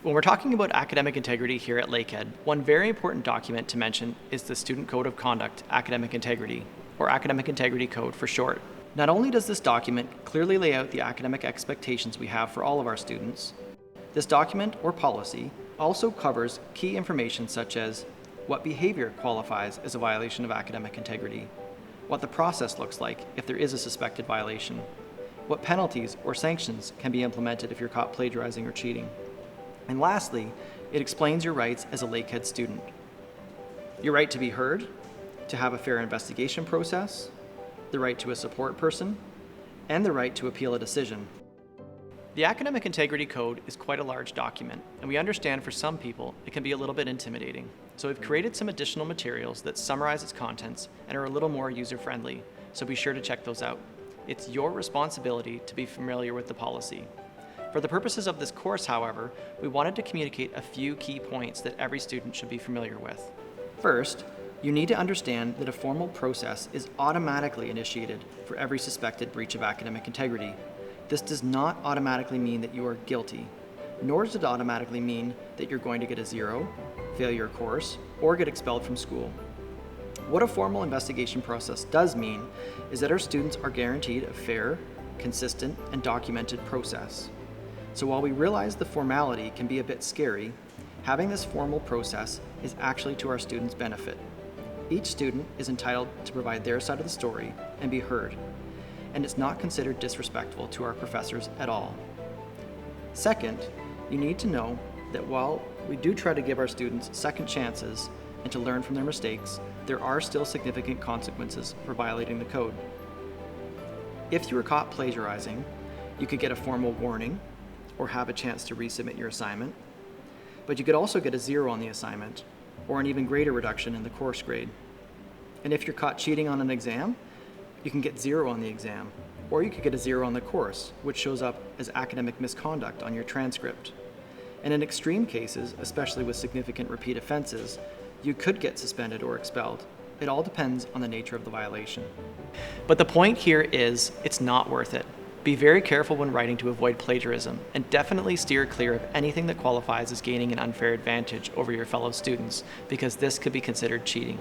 When we're talking about academic integrity here at Lakehead, one very important document to mention is the Student Code of Conduct Academic Integrity, or Academic Integrity Code for short. Not only does this document clearly lay out the academic expectations we have for all of our students, this document or policy also covers key information such as what behavior qualifies as a violation of academic integrity, what the process looks like if there is a suspected violation, what penalties or sanctions can be implemented if you're caught plagiarizing or cheating. And lastly, it explains your rights as a Lakehead student. Your right to be heard, to have a fair investigation process, the right to a support person, and the right to appeal a decision. The Academic Integrity Code is quite a large document, and we understand for some people it can be a little bit intimidating. So we've created some additional materials that summarize its contents and are a little more user-friendly, so be sure to check those out. It's your responsibility to be familiar with the policy. For the purposes of this course, however, we wanted to communicate a few key points that every student should be familiar with. First, you need to understand that a formal process is automatically initiated for every suspected breach of academic integrity. This does not automatically mean that you are guilty, nor does it automatically mean that you're going to get a 0, fail your course, or get expelled from school. What a formal investigation process does mean is that our students are guaranteed a fair, consistent, and documented process. So while we realize the formality can be a bit scary, having this formal process is actually to our students' benefit. Each student is entitled to provide their side of the story and be heard, and it's not considered disrespectful to our professors at all. Second, you need to know that while we do try to give our students second chances and to learn from their mistakes, there are still significant consequences for violating the code. If you were caught plagiarizing, you could get a formal warning or have a chance to resubmit your assignment, but you could also get a 0 on the assignment or an even greater reduction in the course grade. And if you're caught cheating on an exam, you can get 0 on the exam, or you could get a 0 on the course, which shows up as academic misconduct on your transcript. And in extreme cases, especially with significant repeat offenses, you could get suspended or expelled. It all depends on the nature of the violation. But the point here is, it's not worth it. Be very careful when writing to avoid plagiarism, and definitely steer clear of anything that qualifies as gaining an unfair advantage over your fellow students, because this could be considered cheating.